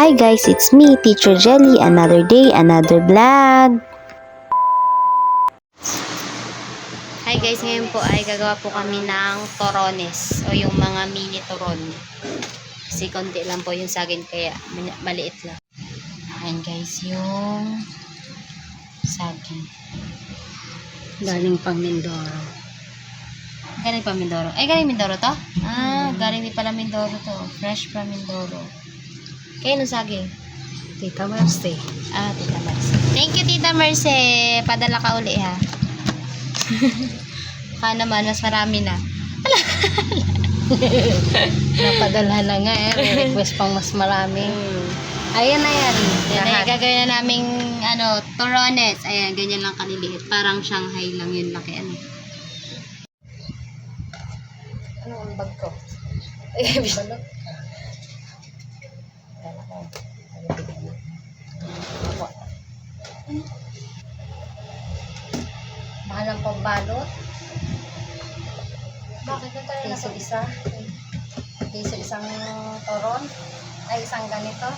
Hi guys, it's me, Teacher Jelly. Another day, another vlog. Hi guys, ngayon po ay gagawa po kami ng torones o yung mga mini toron. Kasi konti lang po yung saging kaya maliit lang. Ayan guys, yung saging. Galing pang Mindoro. Galing pang Mindoro. Ay, galing Mindoro to? Ah, galing din pala Mindoro to. Fresh from Mindoro. Kaya nung saging? Tita Mercy. Ah, Tita Mercy. Thank you, Tita Mercy. Padala ka uli, ha? Baka naman, mas marami na. Napadala na nga eh. Request pang mas marami. Ayan na yan. Yan ay Lahat. gagawin na naming torones. Ayan, ganyan lang kaliliit. Parang Shanghai lang yun laki. Ano ang bag ko? Balot. Mahal ang pambalot. Bakit na tayo Piso isa. Piso isang toron. Ay, isang ganito.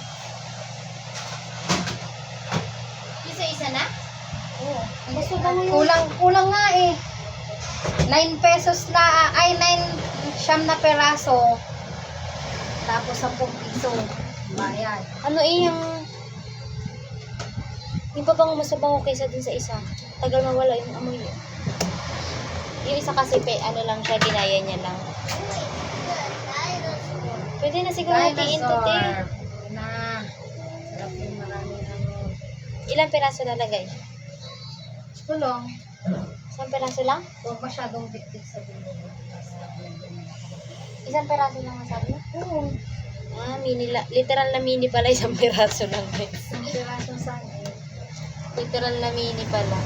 Isa-isa na? Oo. Gusto ba mo yun? Kulang nga eh. 9 pesos na, ay 9 siyam na peraso. Tapos 10 piso. Bayad. Ano yung pabango mas mabango kaysa dun sa isa. Tagal mawala yung amoy yun. Yung isa kasi ano lang siya, ginaya niya lang. Pwede na siguro hatiin to, te. Na. Sarap yung maraming ano. Ilang piraso lalagay? Kulong. Isang piraso lang? Huwag masyadong bit-bit sa dulo. Isang piraso lang ang sabi mo? Oo. Ah, literal na mini pala, isang piraso lang guys. Isang piraso sa Literal na mini pala.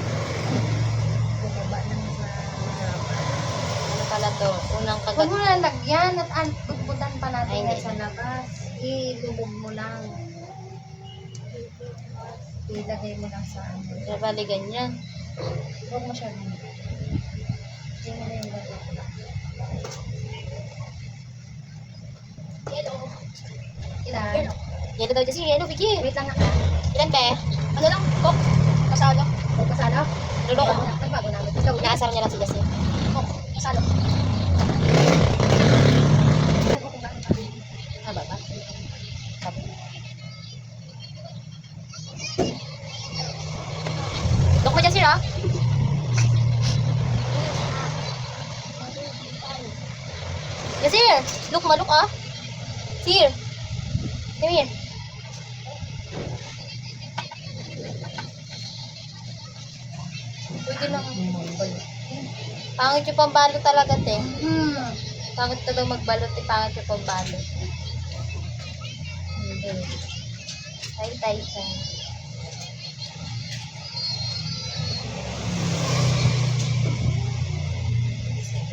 bumaba lang sa Ano pala to? Unang Huwag kagat. mo lalagyan at budbudan pa natin Ay, yan hindi. sa labas. Ilubog mo lang. Ilagay mo lang sa ano. Kaya bali ganyan. Huwag mo siya ganyan. Hindi mo na yung lagay ko lang. Ilan? Yan daw kasi, ano, Vicky? Wait lang ako. Ilan ba? Ano lang? Kok? Pasado? Huwag pasalo. Lulo ko. Nagbago namin. Ikaw, Inaasar niya lang si Jessie. Kok, pasalo. Ah, baba? Sabi. Look mo, Jessie, ah. Jessie, look mo, look, ah. Here. Come here. Pwede lang. Pangit yung pambalot talaga, te. Pangit ka daw magbalot, eh. Pangit yung pambalot. Tay, tay, tay.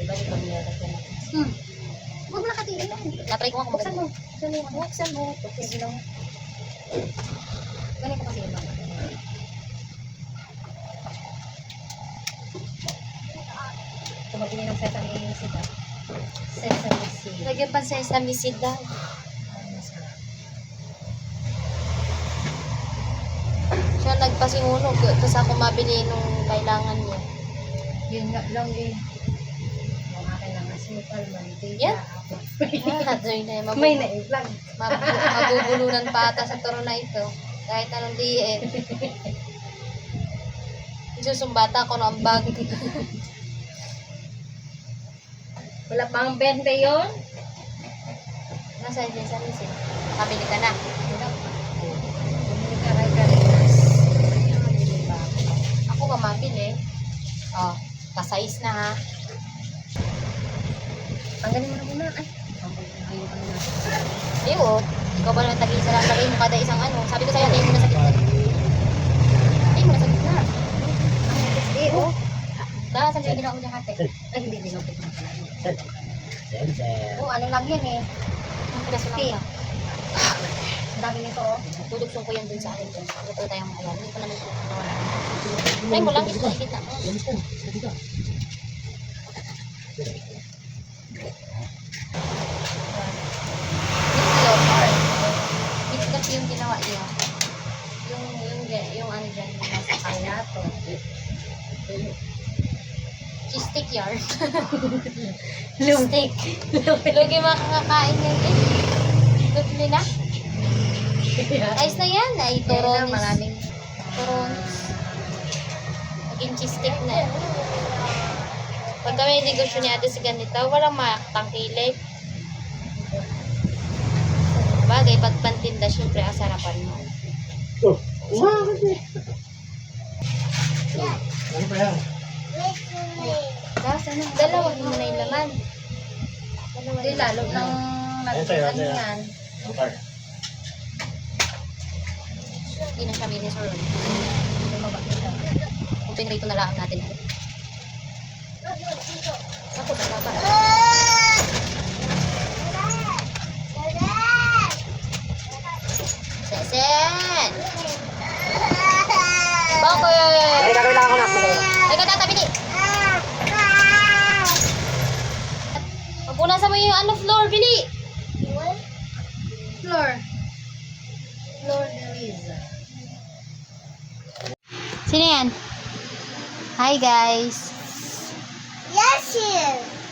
Balik kami nilagyan natin. Huwag mo nakatingin lang. Natry ko nga kung Buksan mo. maganda. Buksan mo. Sige lang. Ganito kasi yun. Tumabili ng sesame seed. Sesame seed. Lagyan pa sesame seed daw. Siya nagpasimunog. Tapos ako mabili nung kailangan niya. Yun nga lang eh. Yung akin lang asukal, mantika. Yan. Doy na yun. May na-vlog. Mabubulunan pa ata sa toro na ito. Kahit anong diet. Susumbata ko ng bag. Wala pang 20 yun? Nasa yung sesame seed. Nakabili ka na. Wala pa. Bumili ka ray-karinas. Ako ka mabili. Oh, pa-size na ha. Tanggalin mo na muna. Ay, ayun ka na. Ayo, ikaw ba naman tag-isa lang? Lagay mo kada isang ano. Sabi ko sa'yo, tayo mo na sa gitna. Tayo mo na sa gitna. Eh, oh. Dahil saan yung ginawa mo dyan hati? Ay, hindi dinopit na pala. Oh, ano lang yan eh. Ang piraso lang ba? Ang dami nito oh. Tudugsong ko yan dun sa akin. Ito tayong ayan. Hindi ko naman ito. Tayo mo lang, ito sa gitna. Dito. yung ginawa niyo. Yung ano dyan, yung nasa kaya to. Cheese stick yard. Cheese stick. Lagi makakakain yan eh. Dutli na. Ayos na yan. Ay, turonis. Maraming Turonis. Naging cheese stick na. Pag kami negosyo ni ate sa ganito, walang makatangkilik. Bagay, pag pantinda, syempre ang sarapan mo. Oh, umakit eh. Ano ba yan? Tapos ano, dalawa mo na yung laman. Hindi, lalo nang Ito yun, ito yun. yan. Okay. Hindi na siya mini sir. Open rito na lang natin. Ako, dalawa. Sesen! Bakit? Ay, gagawin lang ako na. Ay, katatabi di! Pupunasan mo yung ano, floor, bili! Floor. Floor there is. Sino yan? Hi, guys!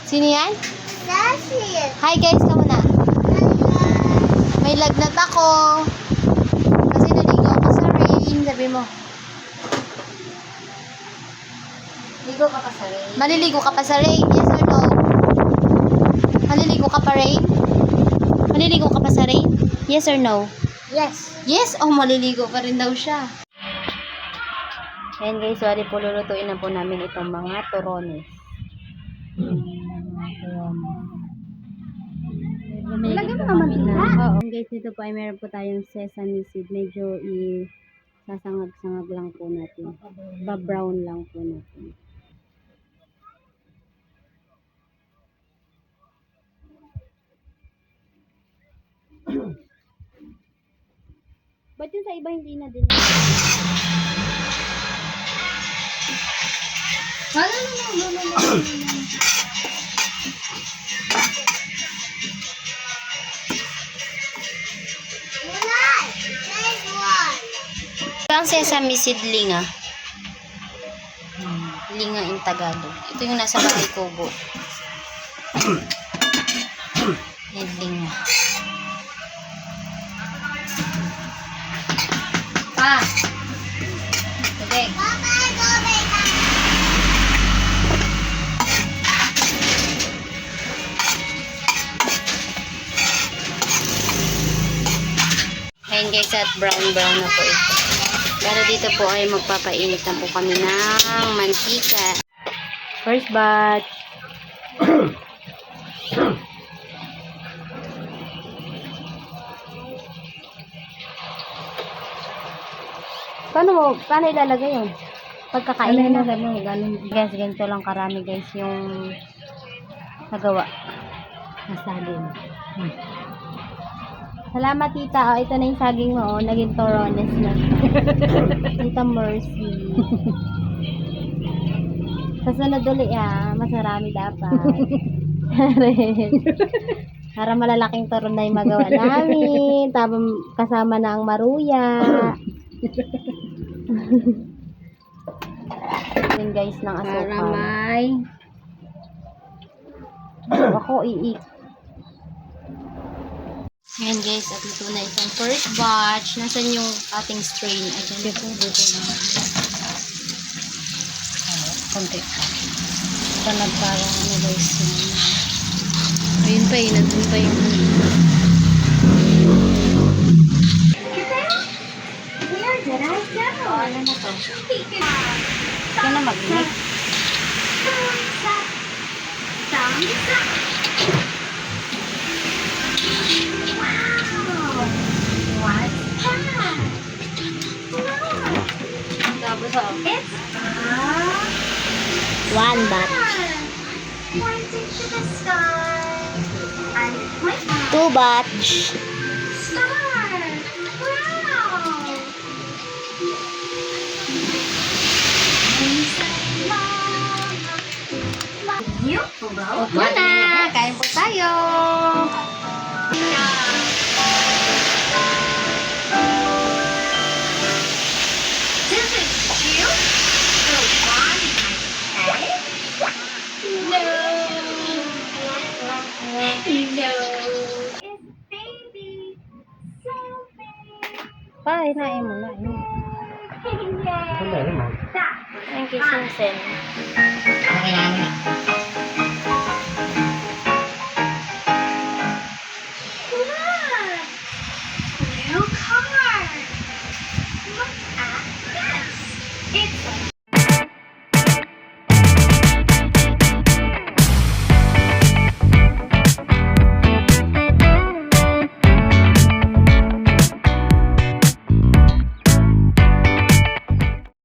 Sino yan? Hi, guys, ka muna. May lagnat ako. Kasi naligo ako sa rain. Sabi mo. Ligo ka pa sa rain. Maliligo ka pa sa rain? Yes or no? Maliligo ka pa rain? Maliligo ka pa sa rain? Yes or no? Yes. Yes! Oh, maliligo pa rin daw siya. Ayan guys, sorry po, lulutuin na po namin itong mga turones. Lagyan mo naman din ha? Oo. Guys, dito po ay meron po tayong sesame seed. Medyo sasangag-sangag lang po natin. Ba-brown lang po natin. Ba't yun sa iba hindi na din? Ang sesame seed linga. Linga in Tagalog. Ito yung nasa bahay kubo. Yan, linga. Pa! Tubig. Ayan guys, at brown na po ito. Pero dito po ay magpapainit na po kami ng mantika. First batch. Paano ilalagay yun? Pagkakain na ganun. Guys, ganito lang karami guys yung nagawa. Nasaging. Salamat tita. Oh, ito na yung saging mo. Oh. Naging torones na. Tita Mercy. Kasunod ulit masarami dapat. Para malalaking toron na yung magawa namin. Tapos kasama na ang maruya. Yun guys ng asukal. Para may Ako iik. Ayan guys, at ito na isang first batch. Nasaan yung ating strain? Ayan dito na. Konti. Ito nagparang ano guys. Ayun pa yun. Nandun pa yung ano na to? Ito na mag-mix. Tapos One batch. Two batch. okay na. Kain po tayo. Pa, hinain mo na. Sandali naman. Thank you, Sinsen. Kailangan na.